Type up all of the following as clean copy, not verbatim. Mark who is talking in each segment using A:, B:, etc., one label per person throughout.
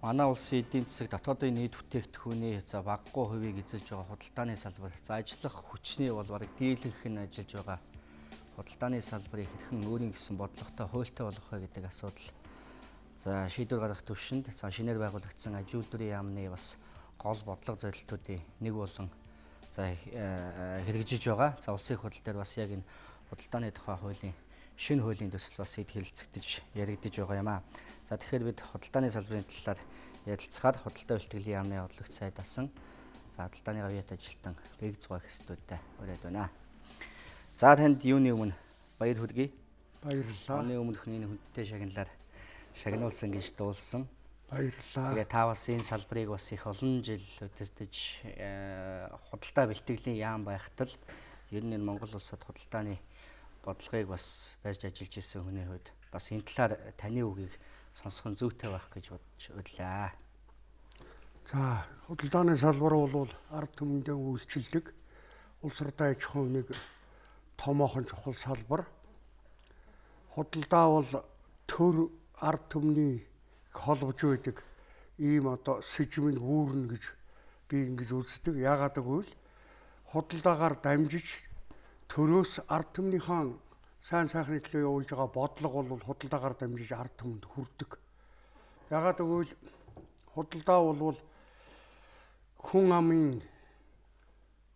A: Манай улсын эдийн засаг дотоодын нийт бүтээгдэхүүний багагүй хувийг эзэлж байгаа худалдааны салбар. Ажиллах хүчний бол бараг дийлэнх нь ажиллаж байгаа худалдааны салбарыг хэрхэн өөрийн гэсэн бодлоготой хуультай болгох вэ гэдэг асуудал. Шийдвэр гаргах төвшөнд шинээр байгуулагдсан аж үйлдвэрийн яамны бас гол бодлого зорилтуудын нэг болон хэрэгжиж байгаа. Улсын их хурал дээр бас яг энэ худалдааны тухай хуулийн шинэ хуулийн төсөл бас хэлэлцэгдэж яригдж байгаа юм аа. Тэгэхээр бид худалдааны салбарын талаар ярилцахаар худалдаа бэлтгэлийн яамны бодлогт сайдалсан худалдааны гавьяат ажилтан Бэг Зугай хэстүүдтэй ураад байна. Танд юуны өмнө баяр хүргэе.
B: Баярлалаа.
A: Оны өмнөх энэ хүндтэй шагналаар шагнуулсан гэж дуулсан.
B: Баярлалаа.
A: Тэгээ та бас энэ салбарыг бас их олон жил удирдах худалдаа бэлтгэлийн яам байхад л ер нь Монгол улсад худалдааны бодлогыг бас барьж ажиллаж исэн хүний хувьд бас энэ талаар таны үгийг сонсох нь зүйтэй байх гэж бодож өдлөө.
B: Худалдааны салбар бол ард түмэндээ үйлчилдэг улс ордын аж ахуйн нэг томоохон чухал салбар. Худалдаа бол төр ард түмний холбож байдаг ийм сэжмийн гүүрнэ гэж би ингэж үздэг. Яагаад гэвэл худалдаагаар дамжиж төрөөс ард түмнийхэн сайн сайхны төлөө явуулж байгаа бодлого бол худалдаагаар дамжиж ард түмэнд хүрдэг. Яагаад гэвэл худалдаа бол хүн амын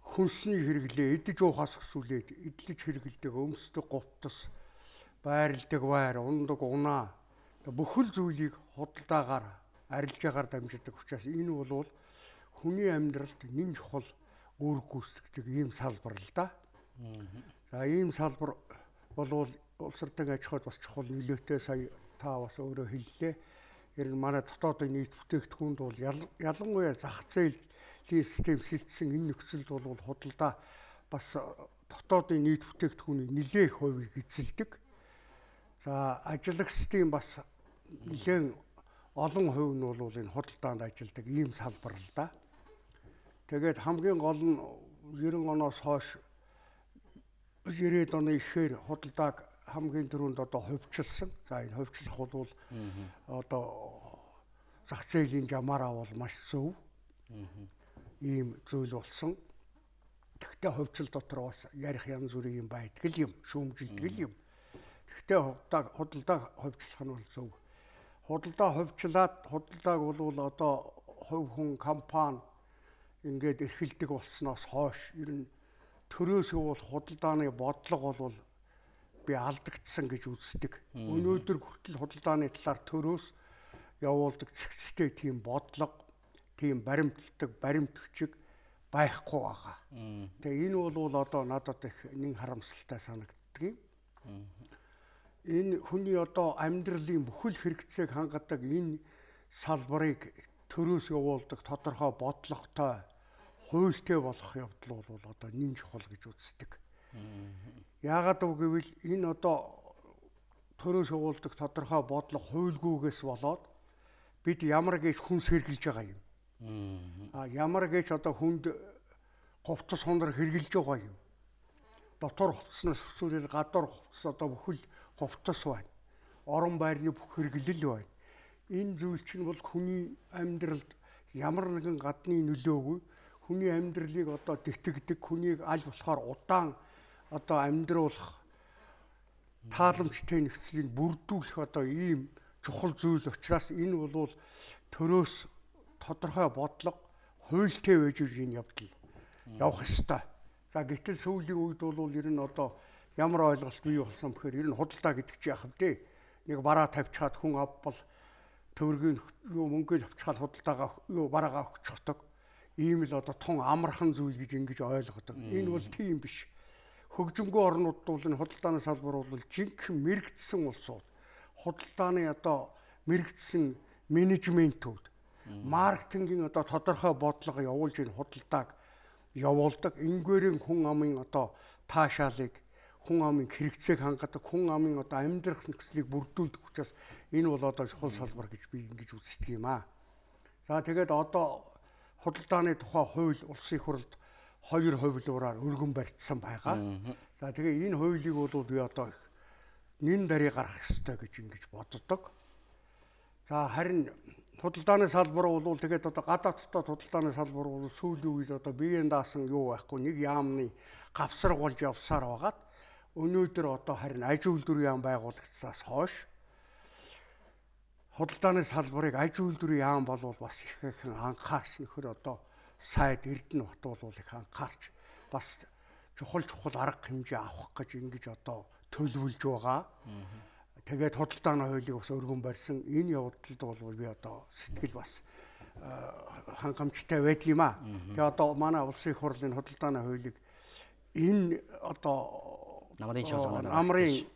B: хүнсний хэрэглээ идэж уухаас өсвөлээд эдлэж хэрэглэдэг өмсдөг говтос, байрладаг байр, ундаг унаа бүхэл зүйлийг худалдаагаар арилжаагаар дамждаг учраас энэ бол хүний амьдралд нэн чухал үүрэг гүйцэтгэдэг ийм салбар л да. Ийм салбар бол улс ордын аж ахуйд бас чухал нөлөөтэй. Сая та бас өөрөө хэллээ. Ер нь манай дотоодын нийт бүтээгдэхүүнд бол ялангуяа зах зээлийн систем сэлтсэн энэ нөхцөлд бол худалдаа бас дотоодын нийт бүтээгдэхүүний нэлээх хувийг эзэлдэг. Ажиллагчдын бас нэлээд олон хувь нь бол энэ худалдаанд ажилладаг ийм салбар л да. Тэгээд хамгийн гол нь 90 оноос хойш 90-ад оны ихээр худалдааг хамгийн түрүүнд хувьчилсан. Энэ хувьчлах бол зах зээлийн жамаараа бол маш зөв. Ийм зүйл болсон. Тэгтээ хувьчил дотор бас ярих янз бүрийн юм байдаг юм, шүүмжилдэг юм. Тэгтээ худалдаа хувьчлах нь бол зөв. Худалдаа хувьчлаад худалдааг бол хувь хүн компани ингээд эрхэлдэг болсноос хойш ер нь төрөөс явуул худалдааны бодлого бол би алдагдсан гэж үздэг. Өнөөдөр хүртэл худалдааны талаар төрөөс явуулдаг цэгцтэй тийм бодлого, тийм баримтлагдаг, баримт хүчиг байхгүй байгаа. Тэгээ энэ бол надад их нэн харамсалтай санагддаг юм. Энэ хүний амьдралын бүхэл хэрэгцээг хангадаг энэ салбарыг төрөөс явуулдаг тодорхой бодлоготой хуультай болох явдал бол нэн чухал гэж үздэг. Яагаад гэвэл энэ төрөөс явуулдаг тодорхой бодлого хуульгүйгээс болоод бид ямар гэж хүнс хэрглэж байгаа юм. Ямар гэж хүнд говтос хонор хэрглэж байгаа юм. Дотор хувцснаас өсвөл гадуур хувцас бүхэл говтос байна. Орон байрны бүх хэрглэл байна. Энэ зүйл чинь бол хүний амьдралд ямар нэгэн гадны нөлөөгүй хүний амьдралыг тэтгэдэг, хүнийг аль болохоор удаан амьдруулах тааламжтай нөхцөлийг бүрдүүлэх ийм чухал зүйл учраас энэ бол төрөөс тодорхой бодлого хуультай байж энэ явдал явах ёстой. Гэтэл сүүлийн үед бол ер нь ямар ойлголт бий болсон бэхээр ер нь худалдаа гэдэг чинь яах вэ? Нэг бараа тавьчихад хүн авбал төгрөгийн мөнгөийг авчихад худалдаагаа бараагаа өгчихдөг. Ийм л тун амархан зүйл гэж ингэж ойлгодог. Энэ бол тийм биш. Хөгжингүй орнууд бол энэ худалдааны салбар бол жинхэнэ мэрэгдсэн улсууд. Худалдааны мэрэгдсэн менежментүүд маркетингийн одоо тодорхой бодлого явуулж ийн худалдааг явуулдаг. Ингээрийн хүн амын одоо таашаалыг, хүн амын хэрэгцээг хангадаг, хүн амын одоо амьдрах нөхцөлийг бүрдүүлдэг учраас энэ бол одоо чухал салбар гэж би ингэж үздэг юм аа. За тэгээд одоо худалдааны тухай хууль улсын их хурлд 2 хувилбараар өргөн барьцсан байгаа. За тэгээ энэ хуулийг бол би одоо их нэн дарыг гарах ёстой гэж ингэж боддог. За харин худалдааны салбар бол тэгээд одоо гадаад дотоод худалдааны салбар бол сүүлийн үед одоо биеийн даасан юу байхгүй нэг яамны гавсар болж явсаар байгаад өнөөдөр одоо харин аж үйлдвэрийн яам байгуулагдсанаас хойш худалдааны салбарыг аж үйлдвэрийн яам болвол бас ихэнх анхаарч нөхөр одоо сайд Эрдэнэ бат бол их анхаарч бас чухал арга хэмжээ авах гэж ингэж одоо төлөвлөж байгаа. Тэгээд худалдааны хуулийг бас өргөн барьсан энэ явдалд бол би одоо сэтгэл бас хангамжтай байдаг юм аа. Тэгээ одоо манай улсын их хурлын худалдааны хуулийг энэ одоо намрын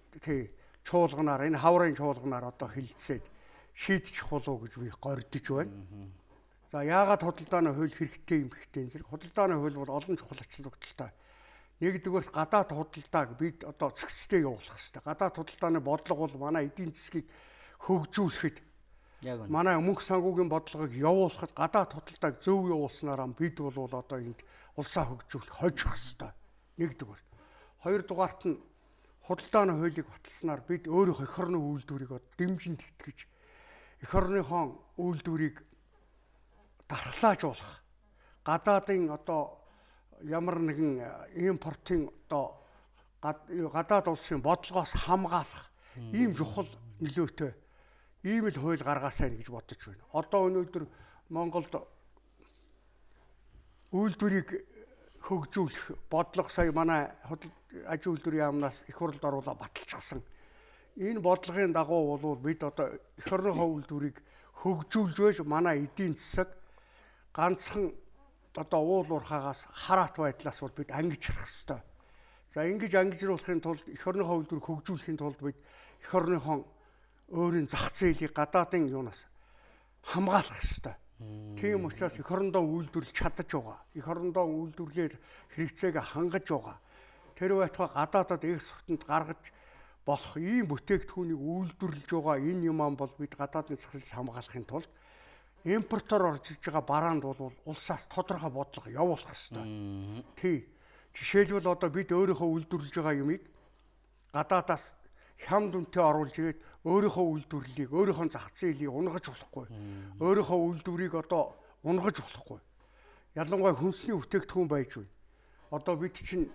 B: чуулганаар энэ хаврын чуулганаар одоо хилцээд шийдчих болов гэж би гордож байна. За яагаад худалдааны хууль хэрэгтэй юм гэхдээ зэрэг худалдааны хууль бол олон чухал ач холбогдолтой. Нэгдүгээр гадаад худалдааг бид одоо цэгцтэй явуулах хэрэгтэй. Гадаад худалдааны бодлого бол манай эдийн засгийг хөгжүүлэхэд манай мөнх санхүүгийн бодлогыг явуулахад гадаад худалдааг зөв явуулснараа бид бол одоо энд улсаа хөгжүүлэх хожих хэрэгтэй. Нэгдүгээр. Хоёрдугаарт нь худалдааны хуулийг баталснаар бид өөрийнхөө эх орны үйлдвэрийг дэмжинд итгэж эх орныхон үйлдвэрийг дархлаажуулах. Гадаадын одоо ямар нэгэн импортын одоо гадаад улсын бодлогоос хамгаалах ийм чухал нөлөөтэй ийм л хууль гаргаасаа гэж бодож байна. Одоо өнөөдөр Монголд үйлдвэрийг хөгжүүлэх бодлого сая манай аж үйлдвэрийн яамнаас их хурлд оруулаад баталчихсан. Энэ бодлогын дагуу бол бид одоо эх орныхоо үйлдвэрийг хөгжүүлж байж манай эдийн засаг ганцхан одоо уул уурхаагаас хараат байдлаас бол бид ангиж харах хэрэгтэй. За ингэж ангижруулахын тулд эх орныхоо үйлдвэрийг хөгжүүлэхийн тулд бид эх орныхон өөрийн зах зээлийг гадаадын юунаас хамгаалах хэрэгтэй. Тийм учраас эх орондоо үйлдвэрлэж чадаж байгаа. Эх орондоо үйлдвэрлэлээр хэрэгцээг хангаж байгаа. Тэр байтугай гадаадад экспортод гаргаж болох ийм бүтээгдэхүүнийг үйлдвэрлэж байгаа энэ юм бол бид гадаадны зах зээлээс хамгаалахын тулд импортоор орж иж байгаа бараанд бол улсаас тодорхой бодлого явуулах хэрэгтэй. Тий. Жишээлбэл одоо бид өөрийнхөө үйлдвэрлэж байгаа юмыг гадаадаас хям дүнтэй оруулж ирээд өөрийнхөө үйлдвэрлэлийг, өөрийнхөө зах зээлийг унгаж болохгүй. Өөрийнхөө үйлдвэрийг одоо унгаж болохгүй. Ялангуяа хүнсний бүтээгдэхүүн байж байна. Одоо бид чинь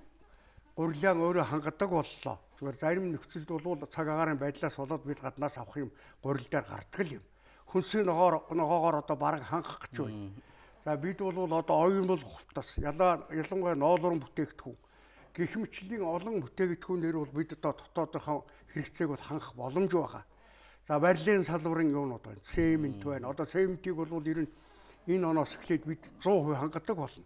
B: гурилан өөрөө хангадаг боллоо. Зүгээр зарим нөхцөлд бол цаг агаарын байдлаас болоод бид гаднаас авах юм гурил дээр гардаг юм. Хүнсний ногоогоор одоо бараг хангах гэж байна. За бид бол одоо оюун бол хувтас ялангуяа ноолорон бүтээгдэхүүн гэх мэтлийн олон бүтээгдэхүүнээр бол бид одоо дотоодынхоо хэрэгцээг бол хангах боломж байгаа. За барилгын салбарын юунууд байна. Цемент байна. Одоо цементийг бол ер нь энэ оноос эхлээд бид 100% хангадаг болно.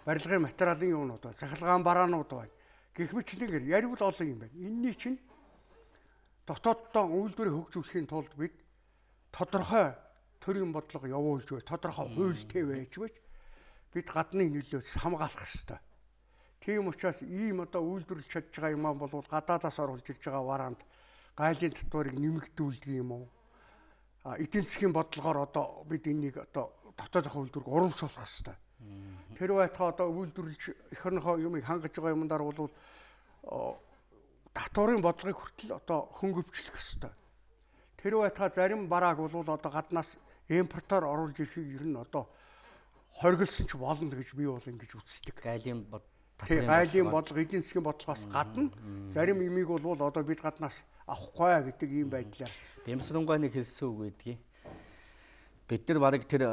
B: Барилгын материалын юунууд байна. Цахилгаан бараанууд байна. Гэх мэтлэгээр ярил олон юм байна. Энийний чинь дотооддоо үйлдвэрийг хөгжүүлэхийн тулд бид тодорхой төрийн бодлого явуулж бай, тодорхой хуультай байж бид гадны нөлөөс хамгаалах хэрэгтэй. Тийм учраас ийм одоо үйлдвэрлэж чадж байгаа юм бол гадаадаас оруулж ирж байгаа вараанд гайлын татварыг нэмэгдүүлдэг юм уу? Эдийн засгийн бодлогоор одоо бид энийг одоо дотоодынхоо үйлдвэрийг урамшуулах хэрэгтэй. Тэр байтугай одоо үйлдвэрлэж эх орныхоо юмыг хангаж байгаа юмдаар бол татварын бодлогыг хүртэл одоо хөнгөвчлөх хэрэгтэй. Тэр байтугай зарим барааг бол одоо гаднаас импортоор оруулж ирэхийг ер нь одоо хоригдсон ч болно гэж би бол ингэж үздэг. Гайлын бодлого эдийн засгийн бодлогоос гадна зарим юмыг бол одоо бид гаднаас авахгүй гэдэг ийм байдлаар
A: Бямсрангойныг хэлсэн үг гэдгийг. Бид нар бараг тэр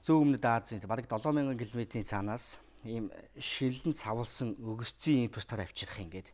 A: зүүн өмнөд Азийн бараг 7000 км-ийн цаанаас ийм шилэн цавлсан өгсцийн импортоор авчрах ингээд.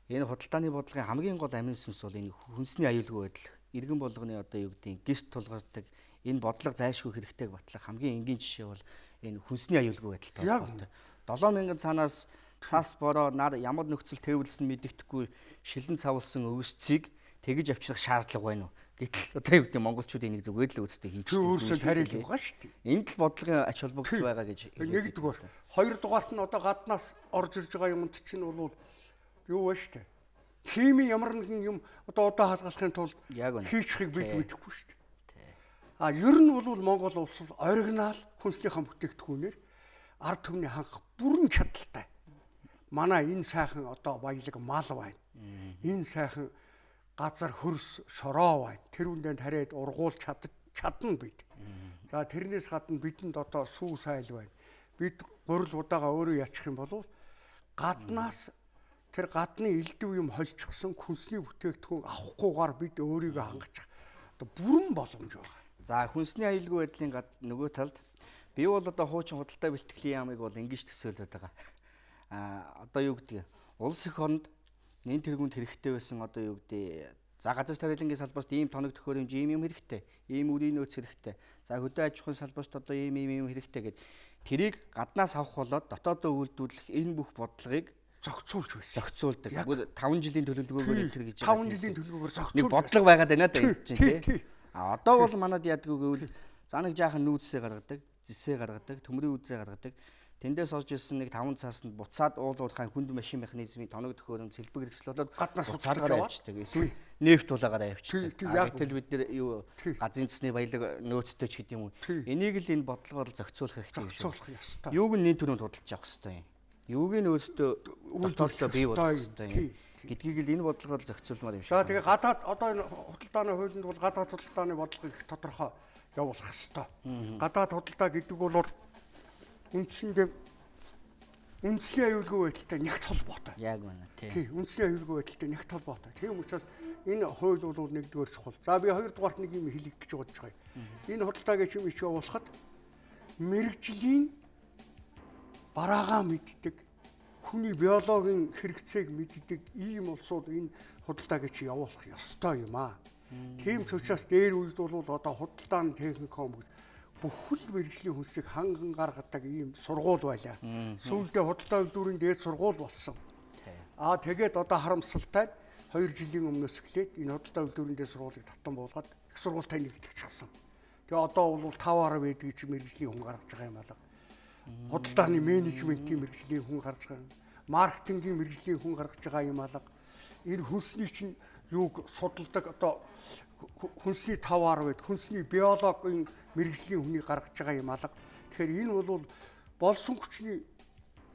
A: Энэ худалдааны бодлогын хамгийн гол амин сүнс бол энэ хүнсний аюулгүй байдал. Иргэн болгоны одоо юу гэдэг гэрт тулгардаг энэ бодлого зайлшгүй хэрэгтэйг батлах хамгийн энгийн жишээ бол энэ хүнсний аюулгүй байдалтай холбоотой. 7000 цаанаас цаас бороо нар ямар нөхцөл тээвэрлсэн мэддэхгүй шилэн цавлсан өгсцийг тэгж авчрах шаардлага байна уу Гэтэл одоо юу гэдэг монголчууд энийг зүгээр л үздэг хийж
B: тэр өөрсөнд хариулж байгаа шүү дээ.
A: Энд л бодлогын ач холбогдол байгаа гэж
B: Нэгдүгээр, хоёрдугаарт нь одоо гаднаас орж ирж байгаа юмд чинь бол юу вэ шүү дээ. Хими ямар нэгэн юм одоо хадгалахын тулд хийчихийг бид мэдэхгүй шүү дээ. Ер нь бол Монгол улс оригинал хүнснийхэн бүтээгдэхүүнээр ард түмний хангах бүрэн чадaltaй. Манай энэ сайхан одоо баялаг мал байна. Энэ сайхан газар хөрс шороо байна. Тэр үндэ тариад ургуулж чадна бид. За тэрнээс гадна бидэнд одоо сүү сайл байна. Бид гурил удаага өөрөө ячих юм бол гаднаас тэр гадны элдв юм холчихсон хүнсний бүтээгдэхүүн авахгүйгээр бид өөрийгөө хангах одоо бүрэн боломж байгаа.
A: За хүнсний аюулгүй байдлын нөгөө талд би бол одоо хуучин худалдаа бэлтгэлийн яамыг бол ингэж төсөөлөд байгаа. Одоо юу гэдэг улс их хонд нэн тэргуунд хэрэгтэй байсан одоо юу гэдэг за газар тариалангийн салбарт ийм тоног төхөөрөмж ийм юм хэрэгтэй, ийм үрийн нөөц хэрэгтэй. За хөдөө аж ахуйн салбарт одоо ийм хэрэгтэй гэд тэрийг гаднаас авах болоод дотоодоо үйлдвэрлэх энэ бүх бодлогыг
B: зохицуулж байсан.
A: Зохицуулдаг. 5 жилийн төлөвлөгөөгөөр тэр гэж
B: 5 жилийн төлөвлөгөөр зохицуулж.
A: Нэг бодлого байгаад байна да энэ чинь тий. Одоо бол манад яадаг гэвэл за нэг жаахан нүүцсээ гаргадаг, зэсээ гаргадаг, төмрийн үдрээ гаргадаг. Тэндээс орж ирсэн нэг 5 цаасанд буцаад уулуурхайн хүнд машин механизмын тоног төхөөрөмж сэлбэг хэрэгсэл болоод
B: гаднаас
A: буцаагаар авчдаг. Эсвэл нефт тулаагаар авчдаг. Гэтэл бид нэр юу газрын цэсний баялаг нөөцтэй ч гэдэг юм уу. Энийг л энэ бодлогоор зохицуулах хэрэгтэй юм шиг.
B: Зохицуулах ёстой.
A: Юуг нь нийт төрөнд худалдаж авах хэрэгтэй юм. Юуг нь өөстөө тогтоолоо бий болгох хэрэгтэй юм. Гэдгийг л энэ бодлогоор зохицуулмаар юм шиг.
B: За тэгээ гадаад одоо энэ худалдааны хуулинд бол гадаад худалдааны бодлогыг их тодорхой явуулах ёстой. Гадаад худалдаа гэдэг бол үндсэндээ үндэсний аюулгүй байдалтай нэгт холбоотой.
A: Яг байна тий.
B: Тий, үндэсний аюулгүй байдалтай нэгт холбоотой. Тийм учраас энэ хууль бол нэгдүгээр чухал. За би хоёрдугаарт нэг юм хэлэх гэж бодож байгаа юм. Энэ худалдаагийн чимээч явуулахад мэрэгжлийн бараагаа мэддэг, хүний биологийн хэрэгцээг мэддэг ийм улсууд энэ худалдаагийн чи явуулах ёстой юм аа. Тийм ч учраас дээр үед бол одоо худалдааны техникум гэж бүхэл мэрэгжлийн хүнсийг ханган гаргадаг ийм сургууль байлаа. Сүүлдээ худалдаа үйлдвэрийн дээд сургууль болсон. Тэгээд одоо харамсалтай 2 жилийн өмнөөс эхлээд энэ худалдаа үйлдвэрийн дээд сургуулийг татан буулгаад их сургуультай нэгтгэчихсэн. Тэгээ одоо бол 5 байдаг чи мэрэгжлийн хүн гаргаж байгаа юм байна. Худалдааны менежментийн мэрэгжлийн хүн гаргаж байгаа юм. Маркетингийн мэрэгжлийн хүн гаргаж байгаа юм алга. Энэ хүнсний чинь юуг судалдаг одоо хүнсний 5 байд хүнсний биологийн мэрэгжлийн хүнийг гаргаж байгаа юм алга. Тэгэхээр энэ бол болсон хүчний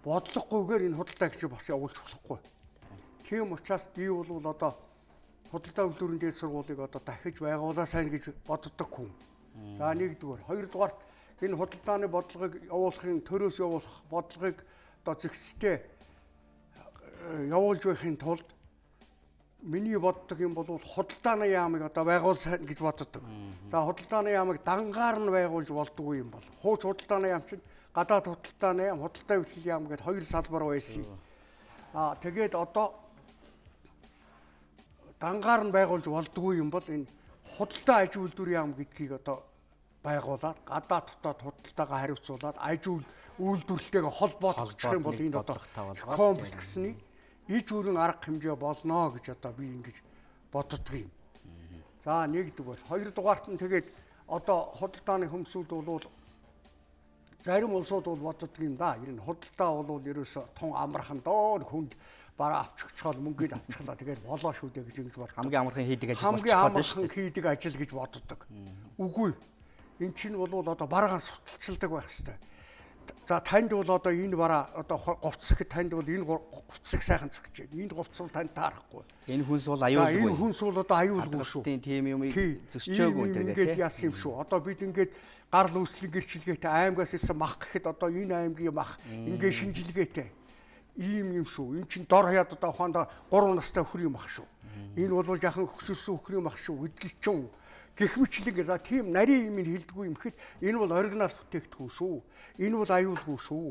B: бодлогогүйгээр энэ худалдаа гэж бас явуулж болохгүй. Тийм учраас би бол одоо худалдаа үйлдвэрийн дээд сургуулийг одоо дахиж байгуулаа сайн гэж боддог хүн. За нэгдүгээр, хоёрдугаар энэ худалдааны бодлогыг явуулахын төрөөс явуулах бодлогыг одоо зэгцтэй явуулж байхын тулд миний боддог юм бол худалдааны яамыг одоо байгуулсан гэж боддог. За худалдааны яамыг дангаар нь байгуулж болдгүй юм бол. Хууч худалдааны яам чинь гадаад худалдааны яам, худалдаа бэлтгэл яам гэдэг хоёр салбар байсан. Тэгээд одоо дангаар нь байгуулж болдгүй юм бол энэ худалдаа аж үйлдвэрийн яам гэдгийг одоо байгуулад гадаад дотоод худалдаагаа хариуцуулаад аж үйлдвэрлэлтэйгээ холбоотолчих юм бол энэ одоо комплексний иж бүрэн арга хэмжээ болно гэж одоо би ингэж боддог юм. За нэгдүгээр, хоёрдугаарт нь тэгээд одоо худалдааны хөмсүүд бол зарим улсууд бол боддог юм да. Энэ худалдаа бол ерөөсө тун амархан доор хүнд бараа авчихчаал мөнгөд авчихлаа тэгээд болоо шүү дээ гэж ингэж боддог.
A: Хамгийн амархан хийдэг ажил
B: болчиход байна шүү. Хамгийн амархан хийдэг ажил гэж боддог. Үгүй. Эн чинь бол одоо бараагаа суталчилдаг байх хэрэгтэй. За танд бол одоо энэ бараа одоо говцсэхэд танд бол энэ говцсэг сайхан цогч байна. Энэ говц бол танд таарахгүй.
A: Энэ хүнс бол аюулгүй.
B: Энэ хүнс бол одоо аюулгүй шүү.
A: Тийм юм зөкчөөгүй гэдэг.
B: Ингээд яасан юм шүү. Одоо бид ингээд гарал үүслийн гэрчилгээтэй аймгаас ирсэн мах гэхэд одоо энэ аймгийн мах ингээд шинжилгээтэй. Ийм юм шүү. Эн чин дор хаяад одоо ухаандаа 3 настай хөрийн мах шүү. Энэ бол жахан хөксөлсөн хөрийн мах шүү. Гэдгэлчин гэх мэтлэг за тийм нарийн юм хэлдэггүй юм хэд энэ бол оригинал бүтээгдэхүүн шүү. Энэ бол аюулгүй шүү.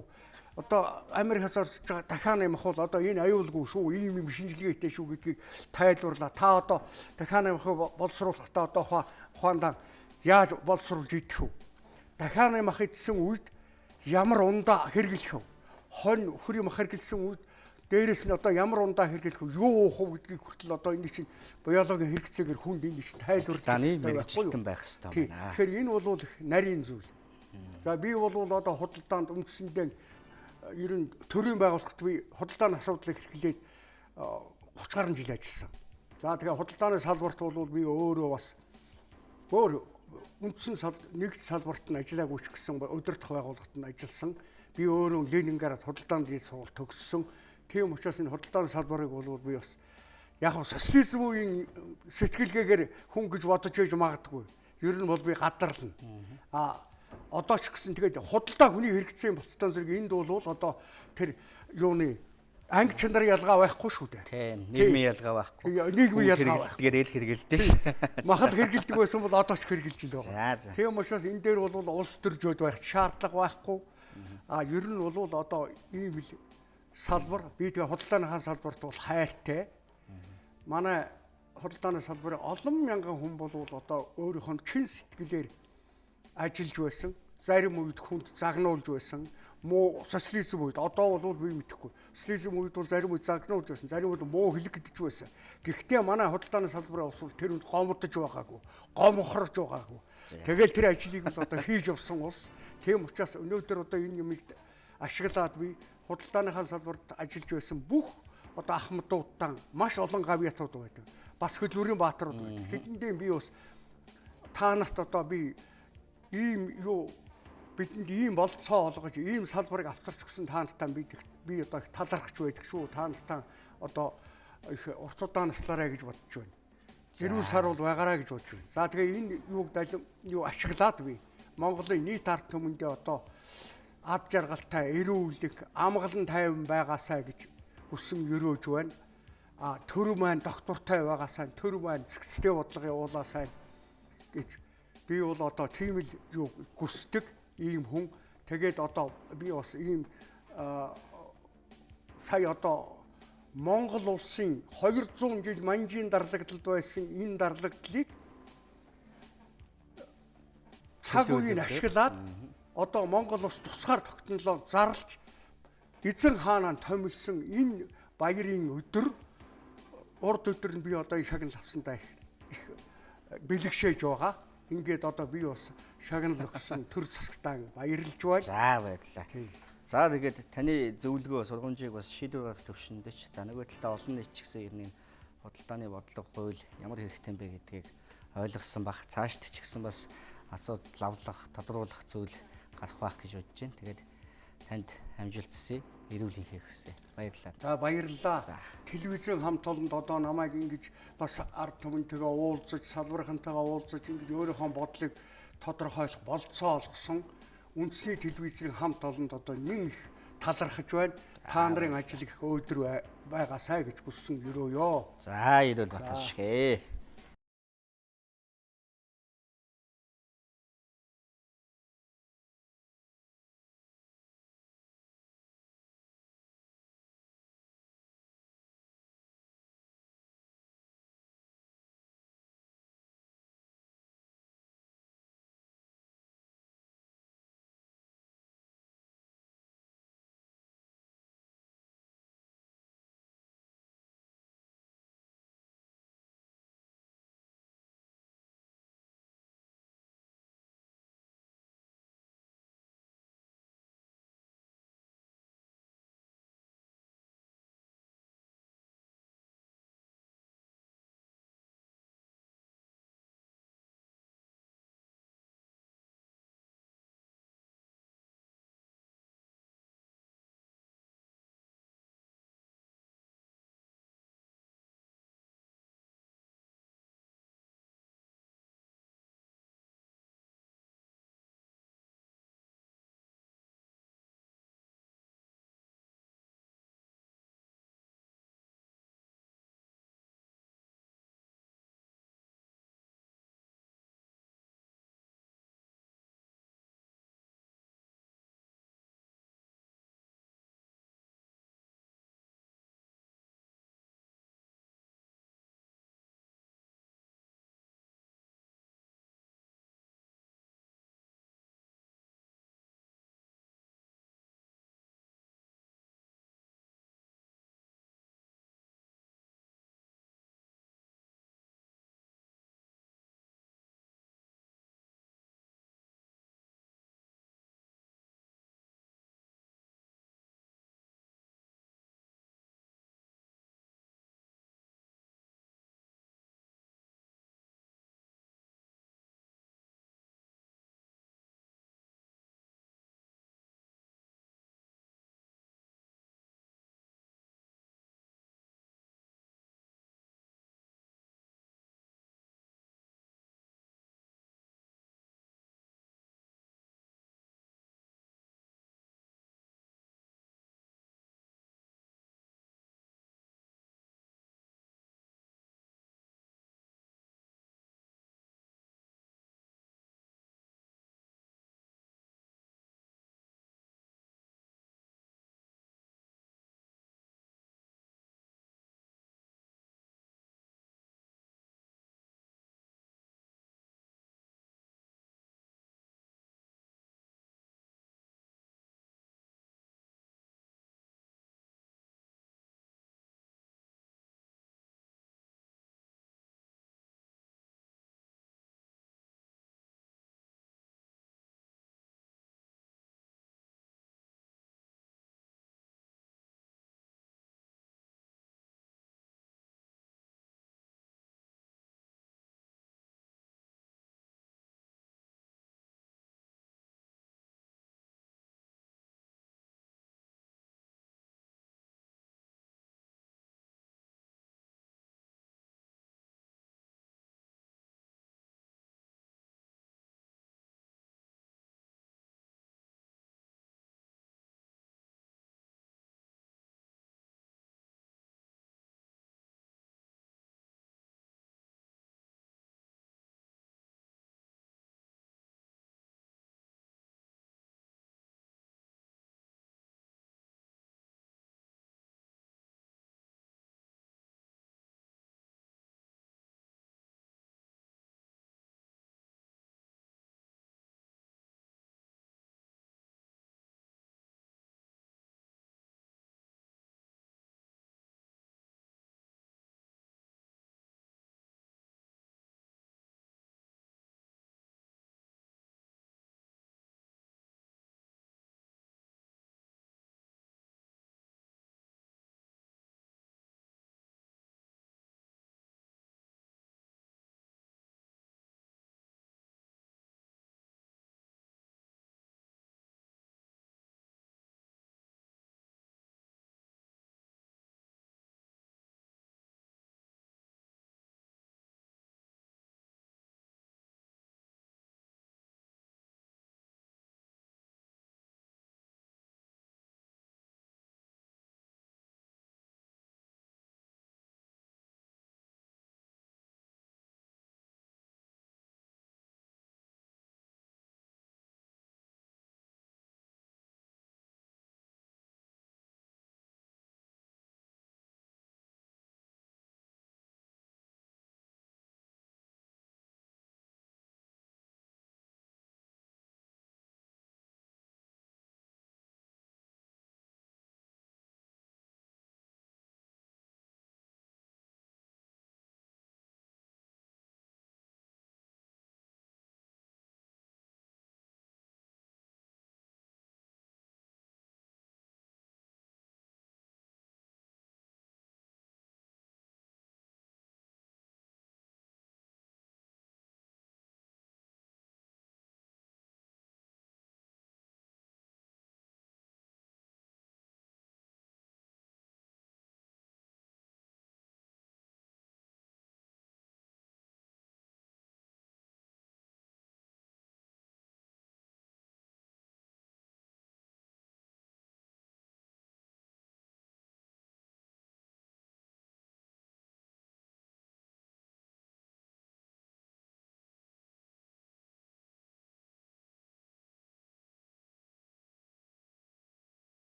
B: Одоо Америкаас орж байгаа дахианы мах бол одоо энэ аюулгүй шүү. Ийм юм шинжилгээтэй шүү гэдгийг тайлбарлаа. Та одоо дахианы мах боловсруулахдаа одоо ухаандаа яаж боловсруулж идэх вэ? Дахианы мах идсэн үед ямар ундаа хэрэглэх вэ? Хонь хөрийн мах хэрэглэсэн үед Дээрээс нь одоо ямар ундаа хэрэглэх вэ? Юу уух вэ гэдгийг хүртэл одоо энэ чинь биологийн хэрэгцээгээр хүнд энэ чинь тайлбарлаж
A: мэрэгчлэн байх хэрэгтэй байна.
B: Тэгэхээр энэ бол их нарийн зүйл. За би бол одоо худалдаанд үндсэндээ ер нь төрийн байгууллагт би худалдааны асуудлыг эрхлээд 30 гаруй жил ажилласан. За тэгээ худалдааны салбарт бол би өөрөө бас өөр үндсэн нэгд салбарт нь ажиллаагүй ч гэсэн удирдах байгууллагт нь ажилласан. Би өөрөө Ленинград худалдааны дэд сургууль төгссөн. Тийм учраас энэ худалдааны салбарыг бол би бас яг социализм үеийн сэтгэлгээгээр хүн гэж бодож байж магадгүй. Ер нь бол би гадарлана. Одоо ч гэсэн тэгээд худалдаа хүний хэрэгцээ болтон зэрэг энд бол одоо тэр юуны анги чанарын ялгаа байхгүй шүү дээ.
A: Тийм, нийгмийн ялгаа байхгүй.
B: Нийгмийн ялгаа байхгүй.
A: Тэгээд эл хэрэгэлдэг шүү.
B: Махал хэрэгэлдэг байсан бол одоо ч хэрэгжилж л байгаа. Тийм учраас энэ дээр бол улс төржөөд байх шаардлага байхгүй. Ер нь бол одоо ийм л салбар би тэгээ худалдааны салбарт бол хайртай. Манай худалдааны салбарын олон мянган хүн бол одоо өөрийнхөө чин сэтгэлээр ажиллаж байсан. Зарим үед хүнд загнуулж байсан. Муу социализм үед одоо бол би мэдэхгүй. Социализм үед бол зарим үед загнуулж байсан. Зарим үед муу хэлэгдэж байсан. Гэхдээ манай худалдааны салбарын улс бол тэр үнд гомдож байгаагүй. Гомхорж байгаагүй. Тэгэл тэр ажлыг л одоо хийж явсан улс. Тийм учраас өнөөдөр одоо энэ юмыг ашиглаад би худалдааныхаа салбарт ажиллаж байсан бүх одоо ахмадуудаа маш олон гавьяатууд байдаг. Бас хөдөлмөрийн баатарууд байдаг. Тэдэндээ би бас та нарт одоо би ийм юу бидэнд ийм болцоо олгож ийм салбарыг авчирч өгсөн та нартаа би одоо их талархаж байдаг шүү. Та нартаа одоо их уртудаа наслаарай гэж бодож байна. Эрүүл сар бол байгаарай гэж бодож байна. За тэгээ энэ юу ашиглаад би Монголын нийт ард түмэндээ одоо ад жаргалтай, эрүүлэг, амгалан тайван байгаасаа гэж хүсэн өрөөж байна. Төр маань доктортай байгаасаа, төр маань зэгцтэй бодлого явуулаасаа гэж би бол одоо тийм л юу хүсдэг ийм хүн. Тэгээд одоо би бас ийм сая одоо Монгол улсын 200 жил манжийн дарлагдлалд байсан энэ дарлагдлыг цаг үеийг ашиглаад одоо Монгол улс тусгаар тогтнолоо зарлж эзэн хаанаа томилсон энэ баярын өдөр урд өдөр нь би одоо энэ шагнал авсандаа их бэлгшээж байгаа. Ингээд одоо би бас шагнал өгсөн төр засагтаа баярлж байна.
A: За баярлалаа. За тэгээд таны зөвлөгөө сургамжийг бас шийдвэр гаргах төвшөнд ч за нөгөө талдаа олон нийт ч гэсэн ирнэ худалдааны бодлого хууль ямар хэрэгтэй юм бэ гэдгийг ойлгосон бах. Цаашд ч гэсэн бас асуудал лавлах, тодруулах зүйл гарах байх гэж бодож байна. Тэгээд танд амжилт хүсье. Эрүүл хийх хүсье. Баярлалаа.
B: За баярлалаа. Телевизэн хамт олонд одоо намайг ингэж бас ард түмэнтэйгээ уулзаж, салбарынхантайгаа уулзаж ингэж өөрийнхөө бодлыг тодорхойлох болцоо олгосон. Үндэсний телевизийн хамт олонд одоо нэг их талархаж байна. Та нарын ажил их өөдөр байгаасай гэж хүссэн өрөөё.
A: За эрүүл баталшгүй.